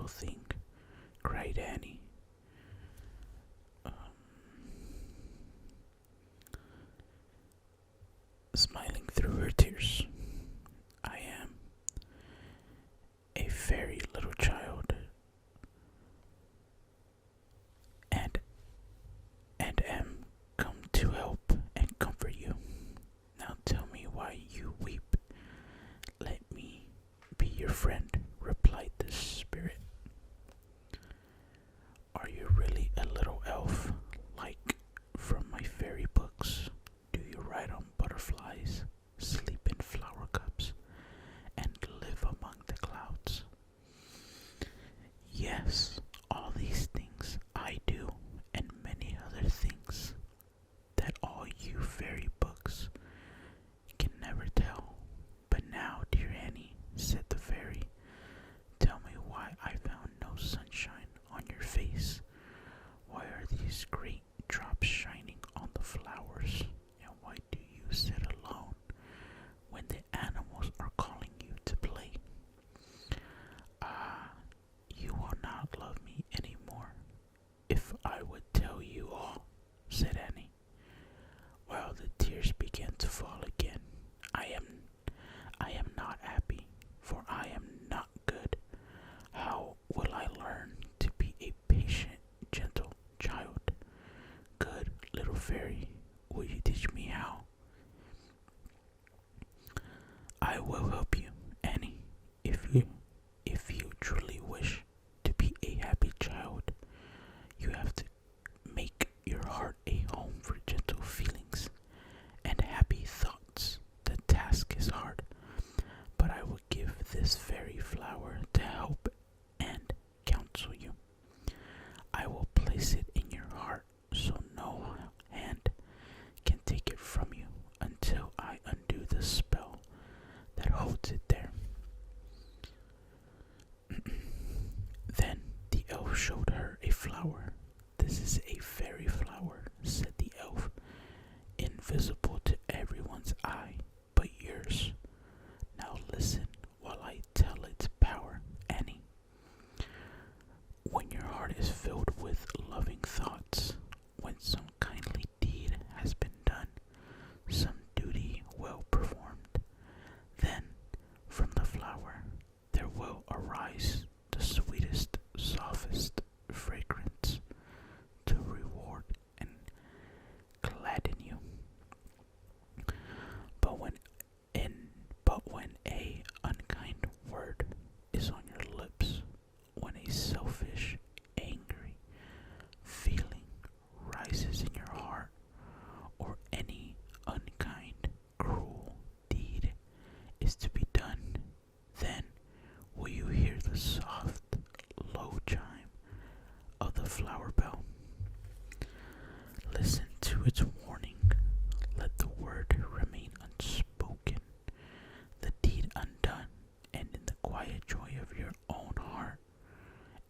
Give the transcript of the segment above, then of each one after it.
little thing, cried Annie. Um, Smiling through her tears. I am a very little child, and am come to help and comfort you. Now tell me why you weep. Let me be your friend, replied the spirit. Are you really a little elf, like from my fairy books? Do you ride on butterflies, sleep in flower cups, and live among the clouds? Yes, all these things I do, and many other things that all you fairy books can never tell. But now, dear Annie, said the fairy, tell me why I found no sunshine on your face. Why are these great drops shining on the flowers? And why do you sit alone when the animals are calling you to play? Ah, you will not love me any more if I would tell you all, said Annie, while the tears began to fall again. I am not happy, for I am not good. How will I learn to be a patient, gentle child? Good little fairy, will you teach me how? I will help you, Annie, if you truly wish to be a happy child. You have to make your heart a home for gentle feelings and happy thoughts. The task is hard, but I will give this fairy flower to help and counsel you. I will place it in your heart so no hand can take it from you until I undo the spell that holds it there. Then the elf showed her a flower. This is a fairy flower, said the elf, invisible to everyone's eye but yours. Now listen while I tell its power, Annie. When your heart is filled with loving thoughts, when some kindly deed has been done, some duty well performed, then from the flower there will arise the sweetest, softest fragrance to reward and gladden you. But when a unkind word is on your lips, when a selfish, angry feeling rises in your heart, or any unkind, cruel deed is to be done, then will you hear the soft, low chime of the flower bell. Listen to its warning. Let the word remain unspoken, the deed undone, and in the quiet joy of your own heart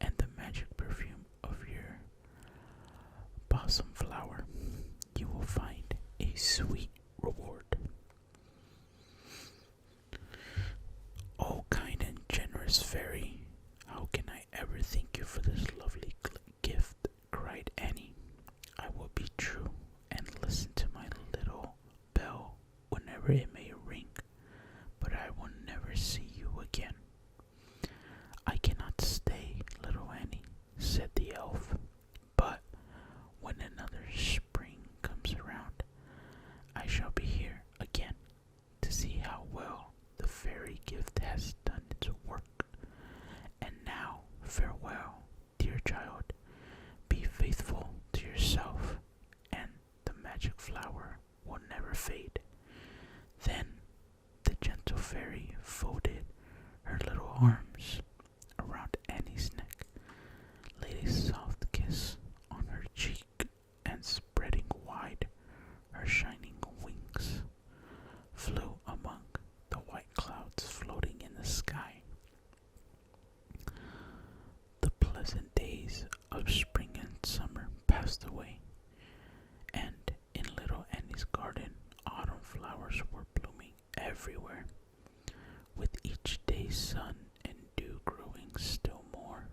and the magic perfume of your blossom flower, you will find a sweet reward. Oh, kind and generous fairy, how can I ever thank you for this lovely gift? Cried Annie. I will be true and listen to my little bell whenever it may ring, but I will never see you again. I cannot stay, little Annie, said the elf, but when another spring comes around, I shall be here again to see how well the fairy gift has done its work. And now, farewell, dear child. Be faithful to yourself, and the magic flower will never fade. Then the gentle fairy folded her little arms around Annie's neck, laid a soft kiss on her cheek, and spreading wide her shining wings, flew among the white clouds floating in the sky. The pleasant days of spring and summer passed away, and in little Annie's garden autumn flowers were blooming everywhere, with each day's sun and dew growing still more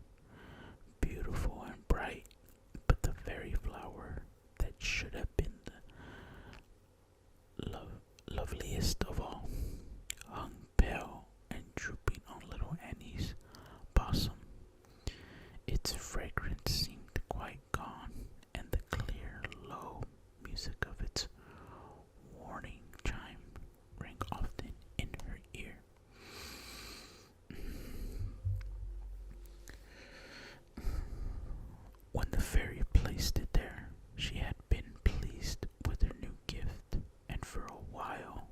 When the fairy placed it there, she had been pleased with her new gift, and for a while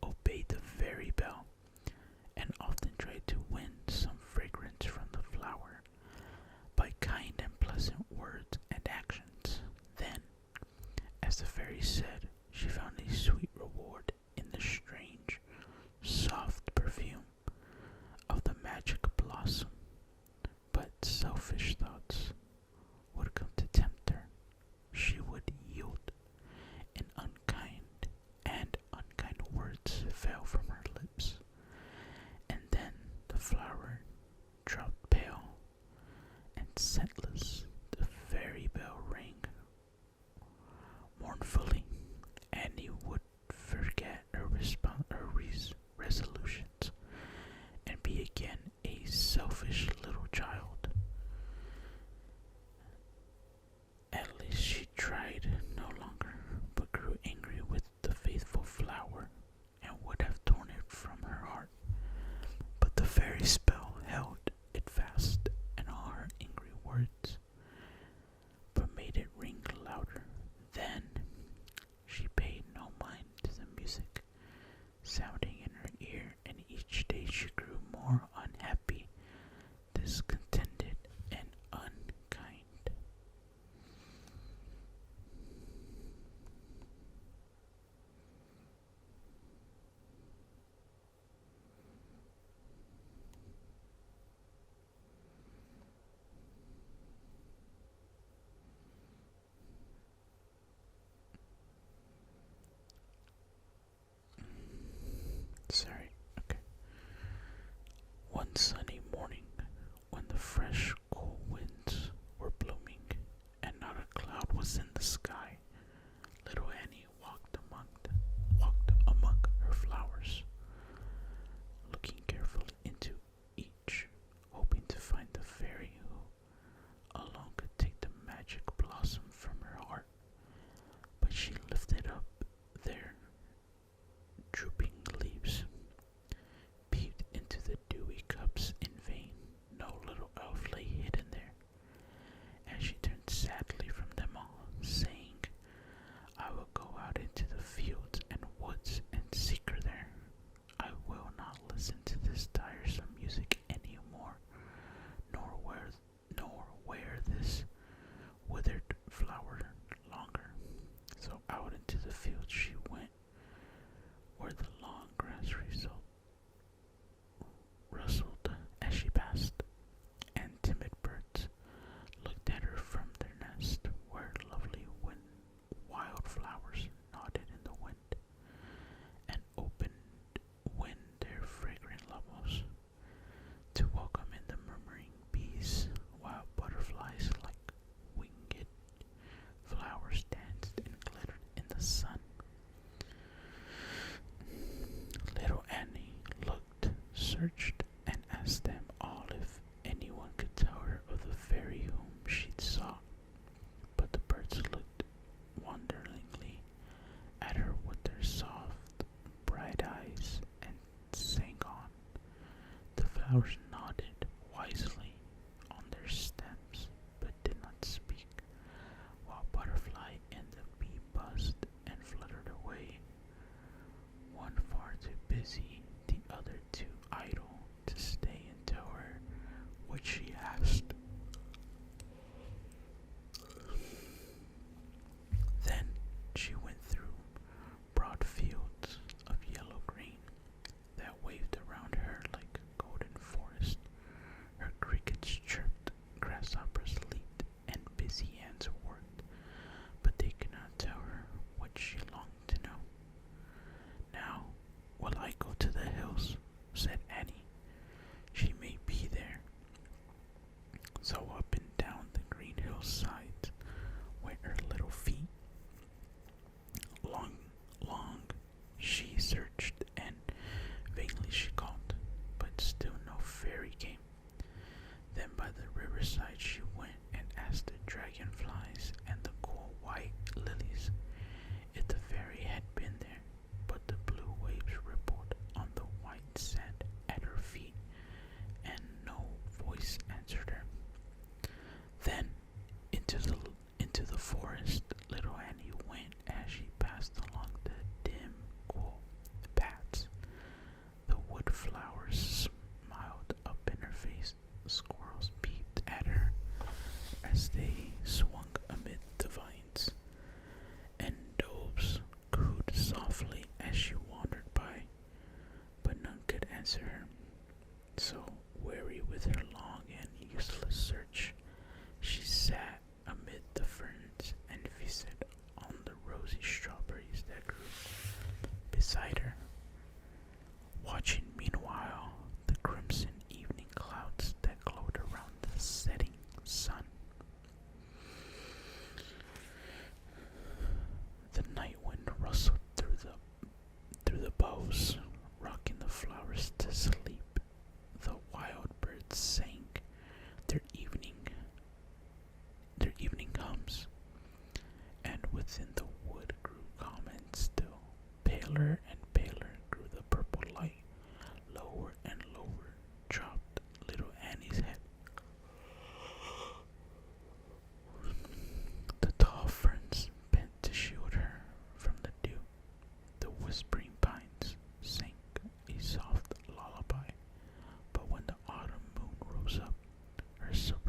obeyed the fairy bell, and often tried to win some fragrance from the flower by kind and pleasant words and actions. Then, as the fairy said, she found a sweet reward in the strange, soft perfume of the magic blossom. But selfish thoughts would come to tempt her. She would yield, and unkind words fell from her lips. And then the flower dropped pale and scentless. The fairy bell rang mournfully, and he would forget her resolutions and be again a selfish little child. At least she tried no longer, but grew angry with the faithful flower and would have torn it from her heart. But the fairy spell held it fast, and all her angry words but made it ring louder. Then she paid no mind to the music sounding in her ear, and each day she grew more unhappy, discontented, and unkind. Sorry, okay. One sunny morning, when the fresh, cool winds were blooming, and not a cloud was in the sky, little Annie walked among her flowers, looking carefully into each, hoping to find the fairy who alone could take the magic blossom from her heart. But she lifted up their drooping leaves, peeped into the dewy cups in vain. No little elf lay hidden there, and she turned sadly from them all, saying, I will go out into the fields and woods and seek her there. I will not listen to this tiresome music any more, nor wear this withered flower longer. So out into the fields she went, where the long grass rustled as she passed, and timid birds looked at her from their nest, where lovely wild flowers nodded in the wind, and opened their fragrant levels to welcome in the murmuring bees, while butterflies like winged flowers danced and glittered in the sun. Little Annie looked, searched, and asked them all if anyone could tell her of the fairy whom she'd sought. But the birds looked wonderingly at her with their soft, bright eyes and sang on. The flowers nodded wisely on their stems, but did not speak, while butterfly and the bee buzzed and fluttered away, one far too busy, the other too idle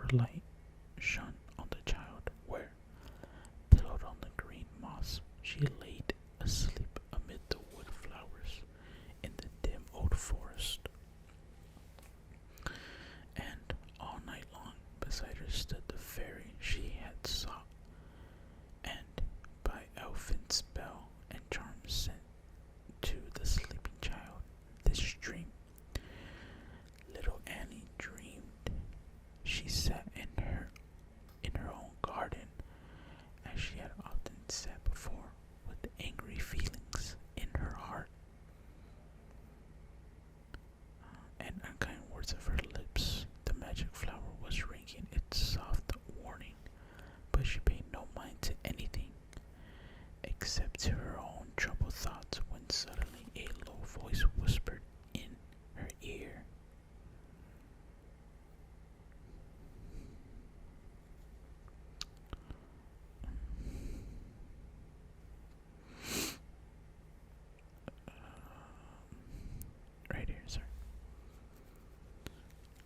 her light shone on the child, where, pillowed on the green moss, she laid asleep amid the wood flowers in the dim old forest. And all night long beside her stood the fairy she had sought, and by elfin spell and charm sent to the sleeping child this dream. Little Annie dreamed she sat in her own garden, as she had often sat before, with angry feelings in her heart, and unkind words of her lips. The magic flower was ringing its soft warning, but she paid no mind to anything except to her own troubled thoughts, when suddenly a low voice whispered in her ear. Right here, sir.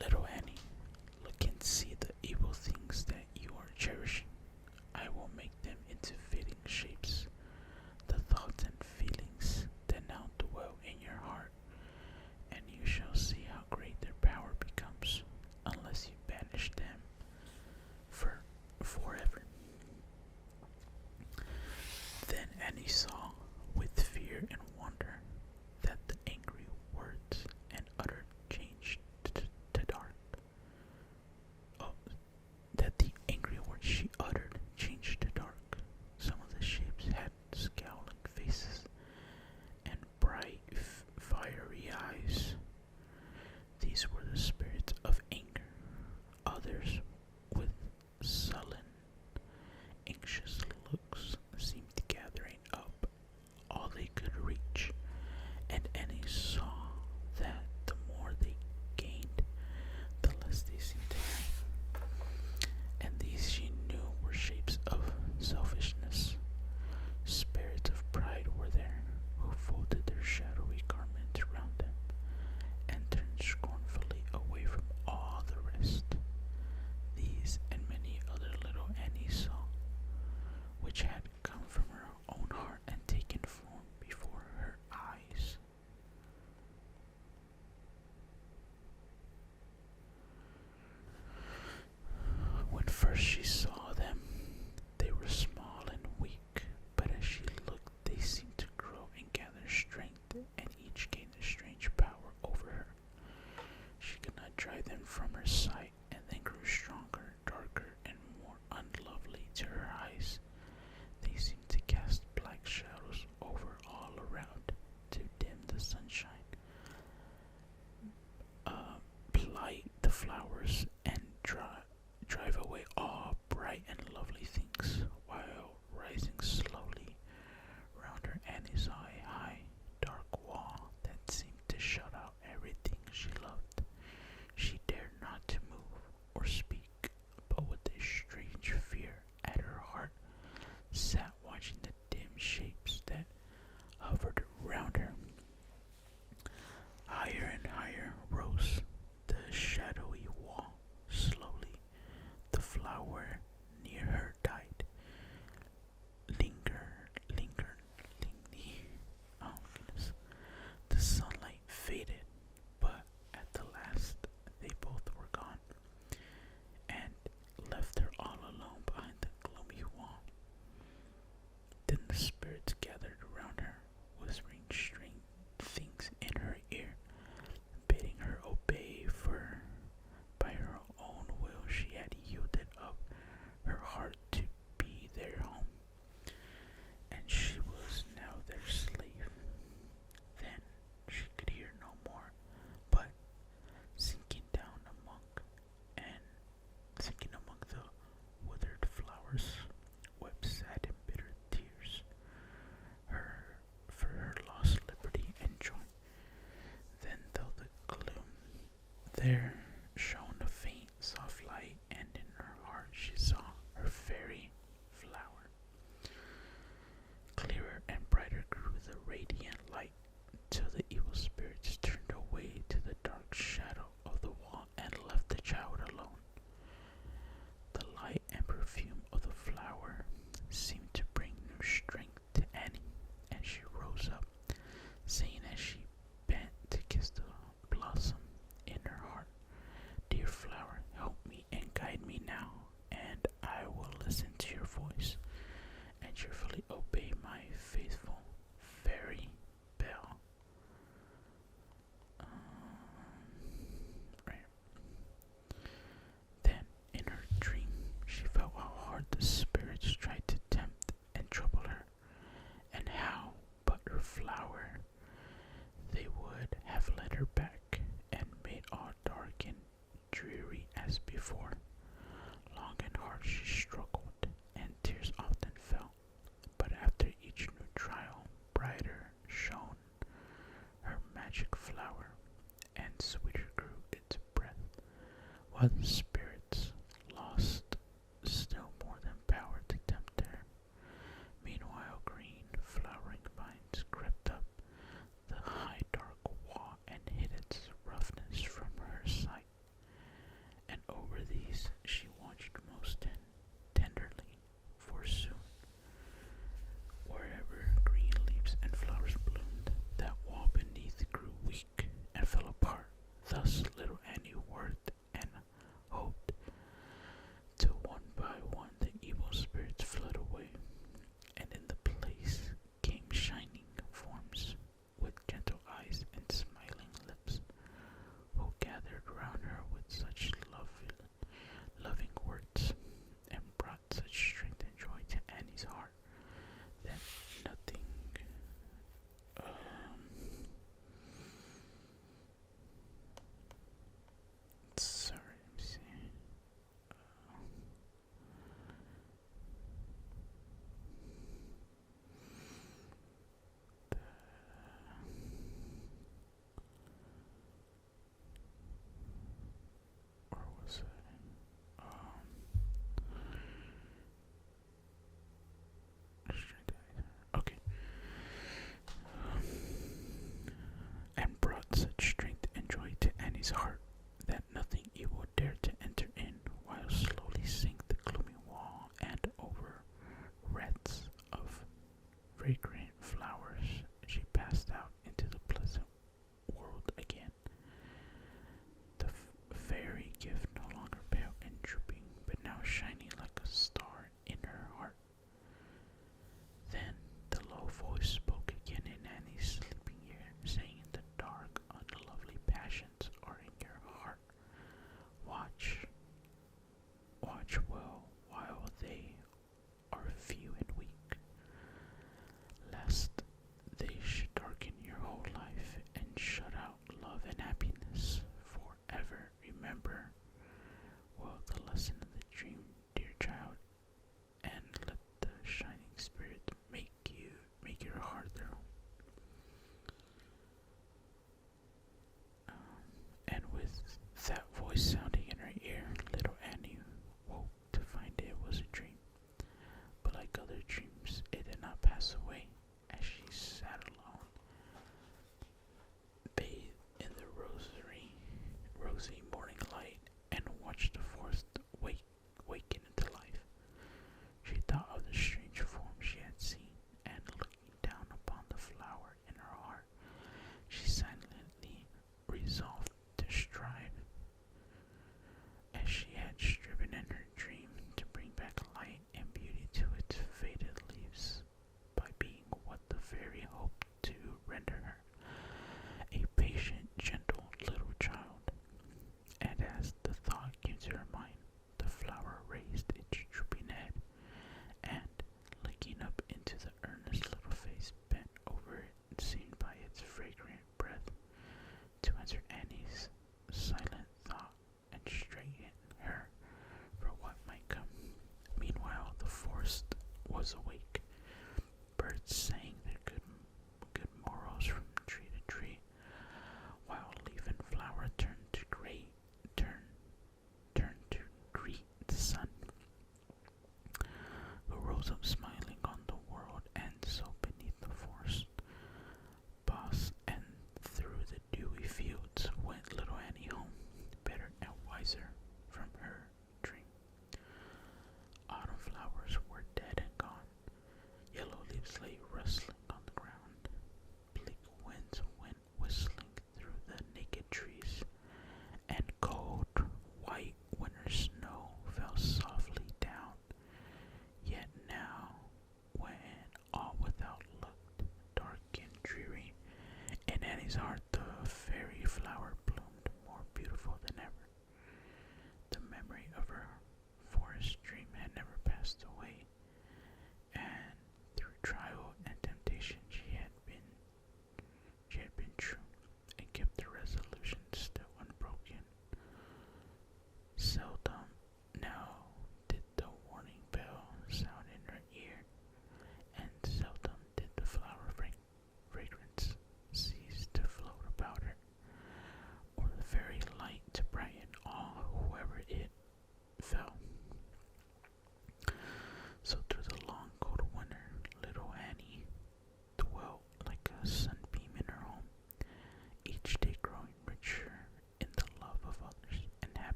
Little Annie, look and see the evil things that you are cherishing. I will make them into fitting shapes. The thoughts and feelings that now dwell in your heart, and you shall see how great their power becomes, unless you banish them forever. Then Annie saw, with fear and wonder, that the angry words and uttered changed to dark. Oh, that the angry words she uttered changed to dark. Some of the shapes had scowling faces and bright, fiery eyes. These were the spirits of anger. Others, with sullen, anxious looks, seemed gathering up all they could reach, and Annie saw that the more they gained, the less they seemed to have. And these she knew were shapes of selfishness. Spirits of pride were there, who folded their shadowy garments around them, and turned scornfully away from all the rest. These and many other little Annie saw, which had come from her own heart and taken form before her eyes. When first she saw them, they were small and weak, but as she looked, they seemed to grow and gather strength, and each gained a strange power over her. She could not drive them from her sight, and then grew stronger, darker, and more unlovely to her eyes. They seemed to cast black shadows over all around, to dim the sunshine, blight the flowers, and drive away all bright and lovely things, while rising slowly round her Annie's high, dark wall that seemed to shut out everything she loved. She dared not to move or speak, but with a strange fear at her heart, sat watching the dim shapes that hovered round her. Higher and higher rose the shadowy wall. Slowly, the flower near her died. Oh goodness. The sunlight faded, but at the last they both were gone, and left her all alone behind the gloomy wall. Then the spirits gathered around her, whispering strange things in her ear, bidding her obey, for by her own will she had yielded up her heart to be their home, and she was now their slave. Then she could hear no more, but sinking among the withered flowers, wept sad and bitter tears for her lost liberty and joy. Then through the gloom there shone a faint soft light, and in her heart she saw her fairy flower. Clearer and brighter grew the radiant light, till the evil spirits turned away to the dark shadow of the wall and left the child alone.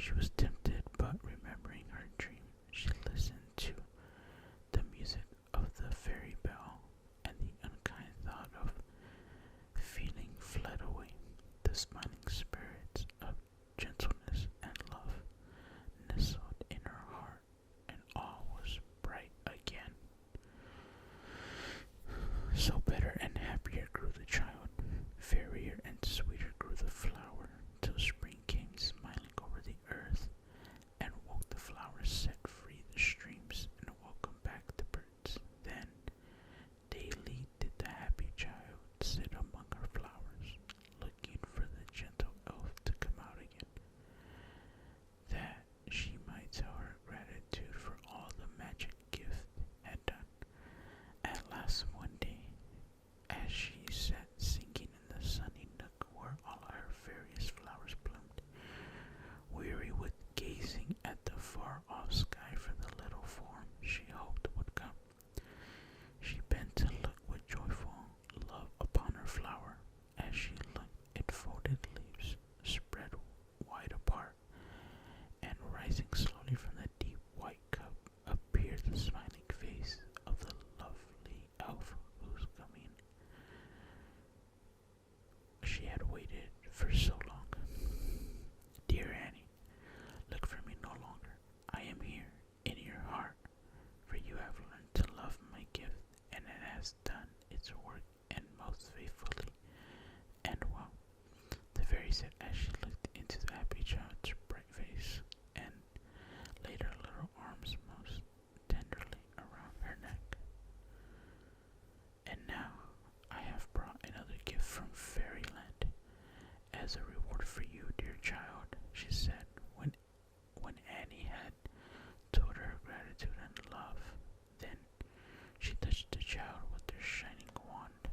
She was tempted, but remembering her dream, she listened to the music of the fairy bell, and the unkind thought of feeling fled away. The smiling spirits of gentleness and love nestled in her heart, and all was bright again. So better and happier grew the child, fairier and sweeter grew the flower, till spring came smiling over the earth, and woke the flowers, set free the streams, and welcomed back the birds. Then daily did the happy child sit among her flowers, looking for the gentle elf to come out again, that she might tell her gratitude for all the magic gift had done. At last one day, as she sat singing in the sunny nook where all her various flowers bloomed, weary with gazing at the far-off sky for the little form she hoped would come, she bent to look with joyful love upon her flower. As she looked, its folded leaves spread wide apart, and rising slowly from the deep white cup appeared the smiling face of the lovely elf whose coming she had waited for so long. Dear Annie, look for me no longer. I am here in your heart, for you have learned to love my gift, and it has done its work and most faithfully and well. The fairy said as she looked into the happy child's bright face, and laid her little arms most tenderly around her neck. And now I have brought another gift from fairyland. As a reward for you, dear child, she said, when Annie had told her gratitude and love. Then she touched the child with her shining wand,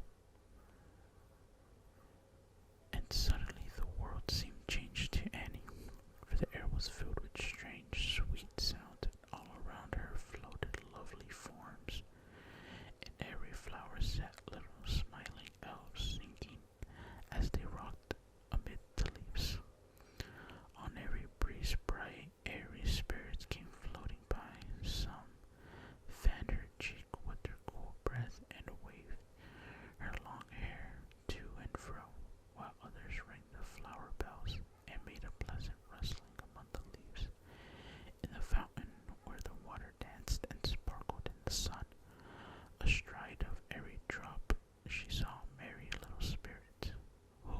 and suddenly the world seemed changed to Annie, for the air was filled with strange, sweet sounds, and all around her floated lovely forms. In every flower sat little smiling elves singing as they rocked amid the leaves. On every breeze bright, airy spirits came floating by. Some fanned her cheek with their cool breath and waved her long hair to and fro, while others rang the flower bells and made a pleasant rustling among the leaves. In the fountain where the water danced and sparkled in the sun, astride of every drop, she saw merry little spirits, who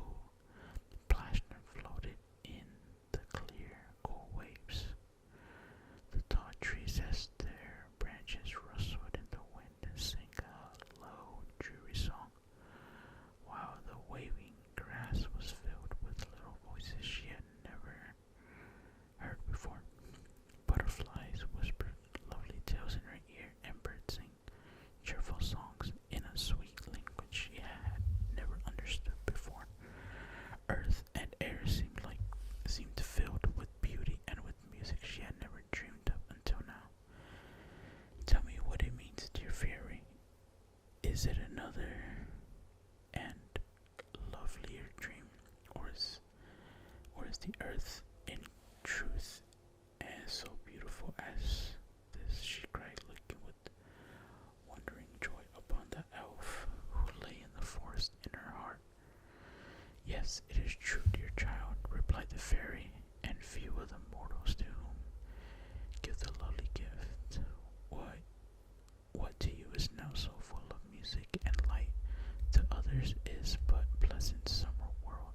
plashed and floated in the clear, cool waves. The tall trees, as their branches rustled in the wind, sang a low, dreary song, while the waving grass was filled with little voices she had never heard before. Butterflies whispered lovely tales in her ear, and birds sang cheerful songs in a sweet language she had never understood before. Earth and air seemed filled with beauty and with music she had never dreamed of until now. Tell me what it means, dear fairy. Is it another and lovelier dream, or is the earth in truth as so beautiful as this? She cried, looking with wondering joy upon the elf who lay in the forest in her heart. Yes, it is true, dear child, replied the fairy, and few of the mortals to whom give the lovely gift. What to you is now so full of music and light, to others is but pleasant summer world.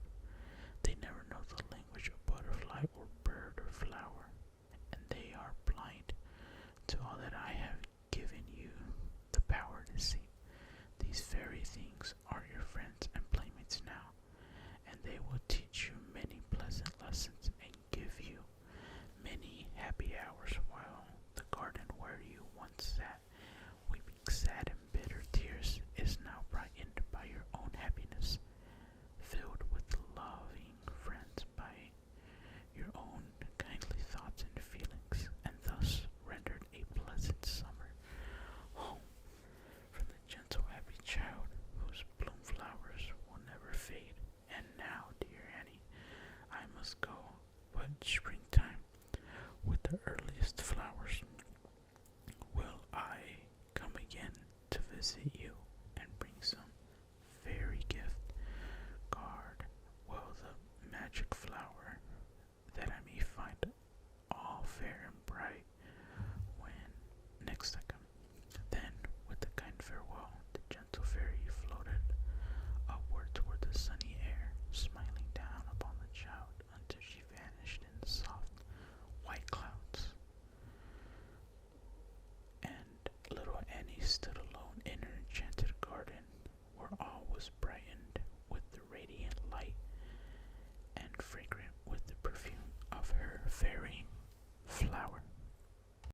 They never know the language of butterfly or bird or flower, and they are blind to all that I have given you the power to see. These very things are your friends and playmates now, and they will teach you many pleasant lessons and give you many happy hours, while the garden where you once sat, weeping sad and bitter tears, is now brightened by your own the earliest flowers. Will I come again to visit